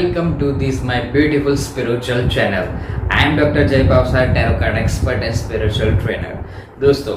welcome to this my beautiful spiritual channel. I am Dr. Jay Bhavsar, tarot card expert and spiritual trainer. दोस्तों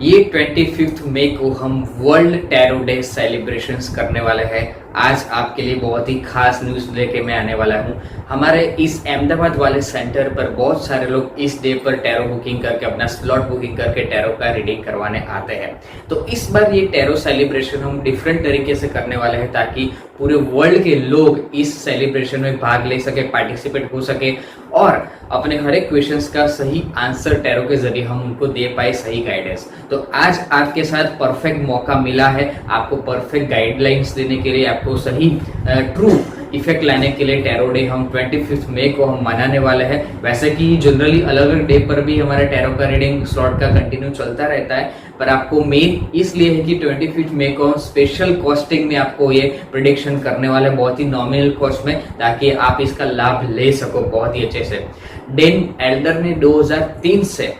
ये 25 मई को हम world tarot day celebrations करने वाले हैं। आज आपके लिए बहुत ही खास न्यूज लेके मैं आने वाला हूँ। हमारे इस अहमदाबाद वाले सेंटर पर बहुत सारे लोग इस डे पर टैरो बुकिंग करके अपना स्लॉट बुकिंग करके टैरो का रीडिंग करवाने आते हैं। तो इस बार ये टैरो सेलिब्रेशन हम डिफरेंट तरीके से करने वाले हैं ताकि पूरे वर्ल्ड के लोग इस सेलिब्रेशन में भाग ले सके, पार्टिसिपेट हो सके और अपने हर एक क्वेश्चंस का सही आंसर टैरो के जरिए हम उनको दे पाए, सही गाइडेंस। तो आज आपके साथ परफेक्ट मौका मिला है आपको परफेक्ट गाइडलाइंस देने के लिए, आपको सही ट्रू इफेक्ट लाने के लिए। टैरो डे हम 25 मई को हम मनाने वाले हैं। वैसे कि जनरली अलग अलग डे पर भी हमारे टैरो का रीडिंग स्लॉट का कंटिन्यू चलता रहता है, पर आपको मेन इसलिए है कि 25 मई को स्पेशल कॉस्टिंग में आपको ये प्रिडिक्शन करने वाले, बहुत ही नॉमिनल कॉस्ट में, ताकि आप इसका लाभ ले सको बहुत ही अच्छे से। डेन एल्डर ने 2003 से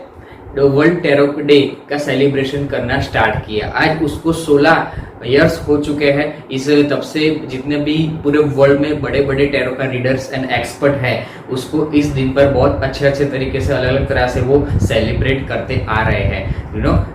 वर्ल्ड टैरो डे का सेलिब्रेशन करना स्टार्ट किया। आज उसको 16 इयर्स हो चुके हैं। इस तब से जितने भी पूरे वर्ल्ड में बड़े बड़े टैरो का रीडर्स एंड एक्सपर्ट हैं, उसको इस दिन पर बहुत अच्छे तरीके से अलग अलग तरह से वो सेलिब्रेट करते आ रहे हैं।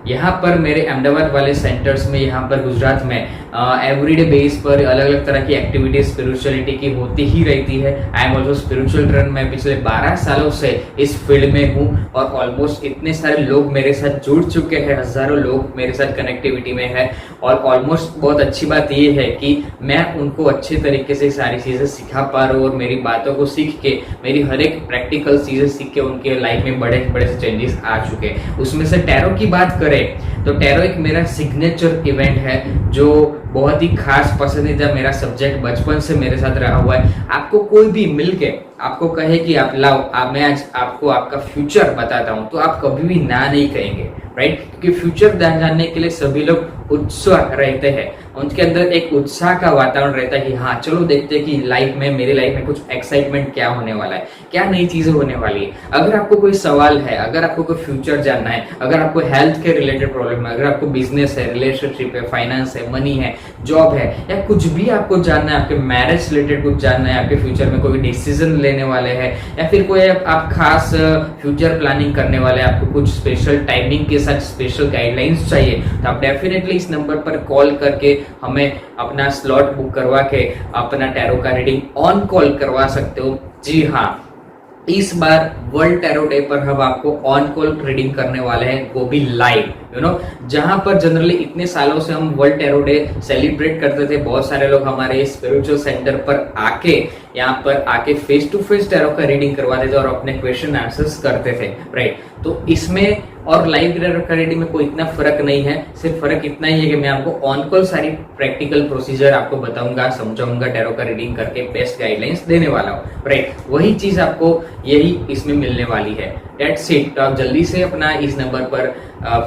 यहाँ पर मेरे अहमदाबाद वाले सेंटर्स में, यहाँ पर गुजरात में एवरीडे बेस पर अलग अलग तरह की एक्टिविटीज स्पिरिचुअलिटी की होती ही रहती है। I am also spiritual trainer. मैं पिछले 12 सालों से इस फील्ड में हूँ और ऑलमोस्ट इतने सारे लोग मेरे साथ जुड़ चुके हैं, हजारों लोग मेरे साथ कनेक्टिविटी में है। और ऑलमोस्ट बहुत अच्छी बात ये है कि मैं उनको अच्छे तरीके से सारी चीजें सिखा पा रहा हूँ और मेरी बातों को सीख के, मेरी हर एक प्रैक्टिकल चीजें सीख के उनके लाइफ में बड़े बड़े से चेंजेस आ चुके हैं। उसमें से टैरो की बात करें तो टैरो एक मेरा सिग्नेचर इवेंट है जो बहुत ही खास पसंदीदा मेरा सब्जेक्ट बचपन से मेरे साथ रहा हुआ है। आपको कोई भी मिलके आपको कहे कि आप लाओ, मैं आज आपको आपका फ्यूचर बताता हूं, तो आप कभी भी ना नहीं कहेंगे, राइट? क्योंकि फ्यूचर जानने के लिए सभी लोग उत्साह रहते हैं, उनके अंदर एक उत्साह का वातावरण रहता है कि हाँ चलो देखते हैं कि लाइफ में, मेरी लाइफ में कुछ एक्साइटमेंट क्या होने वाला है, क्या नई चीजें होने वाली है। अगर आपको कोई सवाल है, अगर आपको कोई फ्यूचर जानना है, अगर आपको हेल्थ के रिलेटेड प्रॉब्लम है, अगर आपको बिजनेस है, रिलेशनशिप है, फाइनेंस है, मनी है, जॉब है, या कुछ भी आपको जानना है, आपके मैरिज रिलेटेड कुछ जानना है, आपके फ्यूचर में कोई डिसीजन लेने वाले हैं, या फिर कोई आप खास फ्यूचर प्लानिंग करने वाले हैं, आपको कुछ स्पेशल टाइमिंग के साथ स्पेशल गाइडलाइंस चाहिए, तो आप डेफिनेटली इस नंबर पर कॉल करके हमें अपना स्लॉट बुक करवा के अपना टैरो का रीडिंग ऑन कॉल करवा सकते हो। जी हाँ, इस बार वर्ल्ड टैरो डे पर हम आपको ऑन कॉल रीडिंग करने वाले हैं, वो भी लाइव। जहां पर जनरली इतने सालों से हम वर्ल्ड टैरो डे सेलिब्रेट करते थे, बहुत सारे लोग हमारे स्पिरिचुअल सेंटर पर आके, यहाँ पर आके फेस टू फेस टैरो का रीडिंग करवाते थे और अपने क्वेश्चन आंसर्स करते थे, राइट? तो इसमें और लाइव टैरो का रीडिंग में कोई इतना फर्क नहीं है, सिर्फ फर्क इतना ही है कि मैं आपको ऑन कॉल सारी प्रैक्टिकल प्रोसीजर आपको बताऊंगा, समझाऊंगा, टैरो का रीडिंग करके बेस्ट गाइडलाइंस देने वाला हूँ, राइट? वही चीज आपको यही इसमें मिलने वाली है। That's it. तो आप जल्दी से अपना इस नंबर पर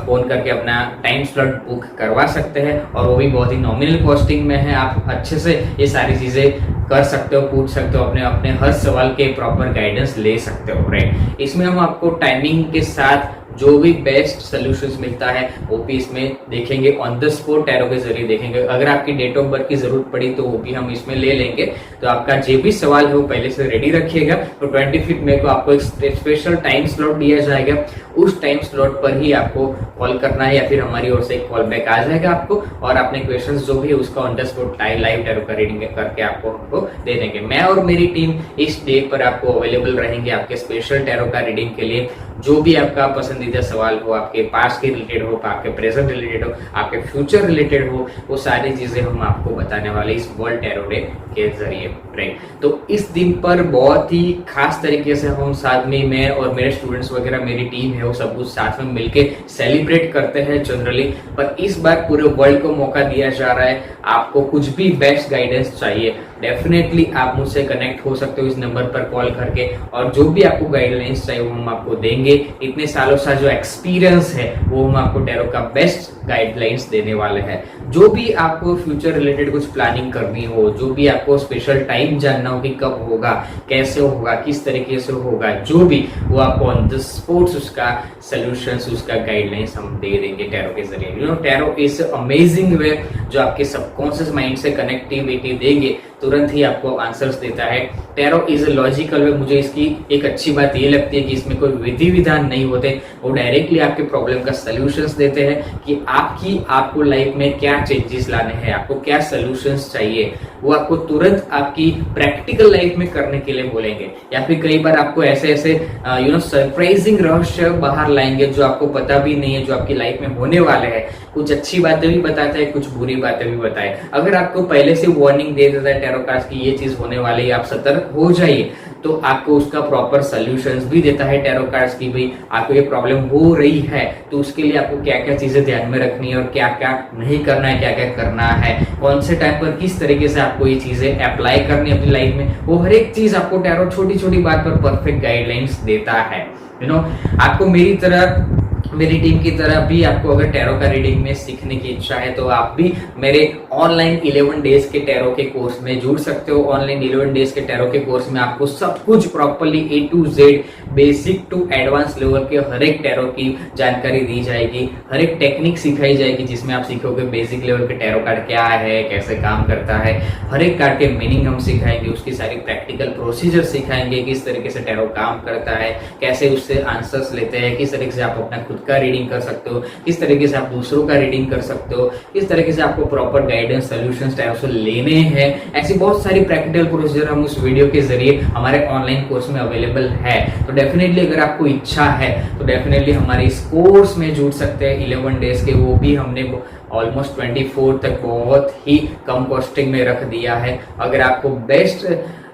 फोन करके अपना टाइम स्लॉट बुक करवा सकते हैं और वो भी बहुत ही नॉमिनल कॉस्टिंग में है। आप अच्छे से ये सारी चीजें कर सकते हो, पूछ सकते हो, अपने हर सवाल के प्रॉपर गाइडेंस ले सकते हो, राइट? इसमें हम आपको टाइमिंग के साथ जो भी बेस्ट सोल्यूशंस मिलता है वो भी इसमें देखेंगे, ऑन द स्पॉट टैरो के जरिए देखेंगे। अगर आपकी डेट ऑफ बर्थ की जरूरत पड़ी तो वो भी हम इसमें ले लेंगे। तो आपका जो भी सवाल है वो पहले से रेडी रखिएगा। तो 25 मई को आपको एक स्पेशल टाइम स्लॉट दिया जाएगा, उस टाइम स्लॉट पर ही आपको कॉल करना है या फिर हमारी ओर से एक कॉल बैक आ जाएगा आपको, और अपने क्वेश्चंस जो भी है उसका on the spot live tarot का रीडिंग करके हमको दे देंगे। मैं और मेरी टीम इस डे पर आपको अवेलेबल रहेंगे आपके स्पेशल टैरो का रीडिंग के लिए। जो भी आपका पसंदीदा सवाल हो, आपके पास्ट के रिलेटेड हो, आपके प्रेजेंट रिलेटेड हो, आपके फ्यूचर रिलेटेड हो, वो सारी चीजें हम आपको बताने वाले इस वर्ल्ड टैरो डे के जरिए, राइट? तो इस दिन पर बहुत ही खास तरीके से हम साथ में, मैं और मेरे स्टूडेंट्स वगैरह, मेरी टीम है, वो सब कुछ साथ में मिलके सेलिब्रेट करते हैं जनरली। पर इस बार पूरे वर्ल्ड को मौका दिया जा रहा है। आपको कुछ भी बेस्ट गाइडेंस चाहिए, डेफिनेटली आप मुझसे कनेक्ट हो सकते हो इस नंबर पर कॉल करके, और जो भी आपको गाइडलाइंस चाहिए वो हम आपको देंगे। इतने सालों से जो एक्सपीरियंस है वो हम आपको टैरो का बेस्ट गाइडलाइंस देने वाले हैं। जो भी आपको फ्यूचर रिलेटेड कुछ प्लानिंग करनी हो, जो भी आपको स्पेशल टाइम जानना हो कि कब होगा, कैसे होगा, किस तरीके से होगा, जो भी, वो आपको ऑन द स्पॉट उसका सोल्यूशंस, उसका गाइडलाइंस हम दे देंगे टैरो के जरिए। टैरो इज अमेजिंग वे जो आपके सबकॉन्शियस माइंड से कनेक्टिविटी देंगे, तुरंत ही आपको आंसर्स देता है। टैरो इज अ लॉजिकल वे। मुझे इसकी एक अच्छी बात ये लगती है कि इसमें कोई विधि विधान नहीं होते, वो डायरेक्टली आपके प्रॉब्लम का सॉल्यूशंस देते हैं कि आपको लाइफ में क्या चेंजेस लाने हैं, आपको क्या सॉल्यूशंस चाहिए, वो आपको तुरंत आपकी प्रैक्टिकल लाइफ में करने के लिए बोलेंगे। या फिर कई बार आपको ऐसे ऐसे सरप्राइजिंग रहस्य बाहर लाएंगे जो आपको पता भी नहीं है, जो आपकी लाइफ में होने वाले हैं। कुछ अच्छी बातें भी बताता है, कुछ बुरी बातें भी बताए। अगर आपको पहले से वार्निंग दे देता है टैरो कार्ड्स की ये चीज होने वाली है, आप सतर्क हो जाइए, तो आपको उसका प्रॉपर सॉल्यूशंस भी देता है टैरो कार्ड्स की। भाई आपको ये प्रॉब्लम हो रही है तो उसके लिए आपको क्या क्या चीजें ध्यान में रखनी है और क्या क्या नहीं करना है, क्या क्या करना है, कौन से टाइम पर किस तरीके से आपको ये चीजें अप्लाई करनी है अपनी लाइफ में, वो हर एक चीज आपको टैरो छोटी छोटी बात पर परफेक्ट गाइडलाइंस देता है। आपको मेरी टीम की तरह भी आपको अगर टैरो का रीडिंग में सीखने की इच्छा है तो आप भी मेरे ऑनलाइन 11 डेज के टैरो के कोर्स में जुड़ सकते हो। ऑनलाइन 11 डेज के टैरो के कोर्स में आपको सब कुछ properly A to Z basic to advance level के हर एक टैरो की जानकारी दी जाएगी, हर एक टेक्निक सिखाई जाएगी, जिसमें आप सीखोगे बेसिक लेवल के टैरो कार्ड क्या है, कैसे काम करता है, हर एक कार्ड के मीनिंग हम सिखाएंगे, उसकी सारी प्रैक्टिकल प्रोसीजर सिखाएंगे, किस तरीके से टैरो काम करता है, कैसे उससे आंसर्स लेते हैं, किस तरीके से आप अपना खुद का रीडिंग कर सकते हो, किस तरीके से आप दूसरों का रीडिंग कर सकते हो, किस तरीके से आपको प्रॉपर गाइडेंस सॉल्यूशंस टैरो से लेने हैं। ऐसी बहुत सारी प्रैक्टिकल प्रोसीजर हम उस वीडियो के जरिए हमारे ऑनलाइन कोर्स में अवेलेबल है। तो डेफिनेटली अगर आपको इच्छा है तो डेफिनेटली हमारे इस कोर्स में जुड़ सकते हैं 11 डेज के। वो भी हमने ऑलमोस्ट 24 तक बहुत ही कम कॉस्टिंग में रख दिया है। अगर आपको बेस्ट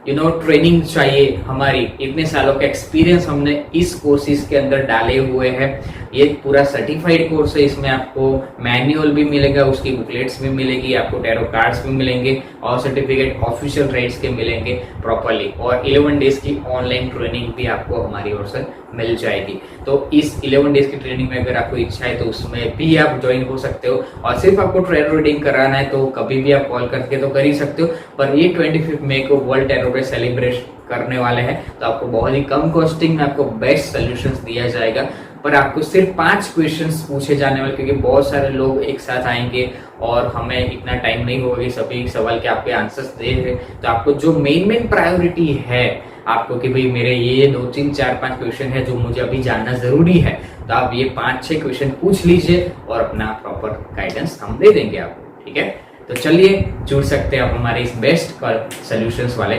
ट्रेनिंग चाहिए, हमारी इतने सालों का एक्सपीरियंस हमने इस कोर्सेज के अंदर डाले हुए हैं। ये पूरा सर्टिफाइड कोर्स है, इसमें आपको मैनुअल भी मिलेगा, उसकी बुकलेट्स भी मिलेगी, आपको टैरो कार्ड्स भी मिलेंगे और सर्टिफिकेट ऑफिशियल राइट्स के मिलेंगे प्रॉपरली, और 11 डेज की ऑनलाइन ट्रेनिंग भी आपको हमारी ओर से मिल जाएगी। तो इस 11 डेज की ट्रेनिंग में अगर आपको इच्छा है तो उसमें भी आप ज्वाइन हो सकते हो। और सिर्फ आपको टैरो रीडिंग कराना है तो कभी भी आप कॉल करके तो कर ही सकते हो। पर ये 25 मई को वर्ल्ड टैरो डे सेलिब्रेट करने वाले हैं, तो आपको बहुत ही कम कॉस्टिंग में आपको बेस्ट सॉल्यूशंस दिया जाएगा। पर आपको सिर्फ 5 क्वेश्चंस पूछे जाने वाले, क्योंकि बहुत सारे लोग एक साथ आएंगे और हमें इतना टाइम नहीं होगा सभी सवाल के आपके आंसर्स दे रहे। तो आपको जो मेन प्रायोरिटी है आपको कि भाई मेरे ये 2, 3, 4, 5 क्वेश्चन है जो मुझे अभी जानना जरूरी है, तो आप ये 5-6 क्वेश्चन पूछ लीजिए और अपना प्रॉपर गाइडेंस हम दे देंगे आपको। ठीक है, तो चलिए जुड़ सकते हैं आप हमारे इस बेस्ट सॉल्यूशंस वाले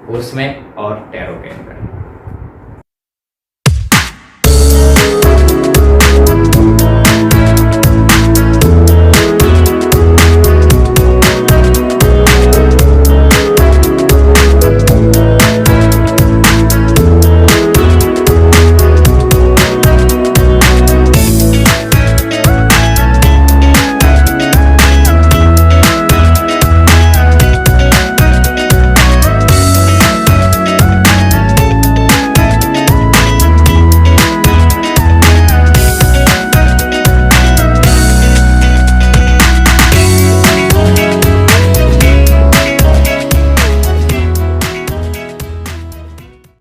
कोर्स में और टैरो के अंदर।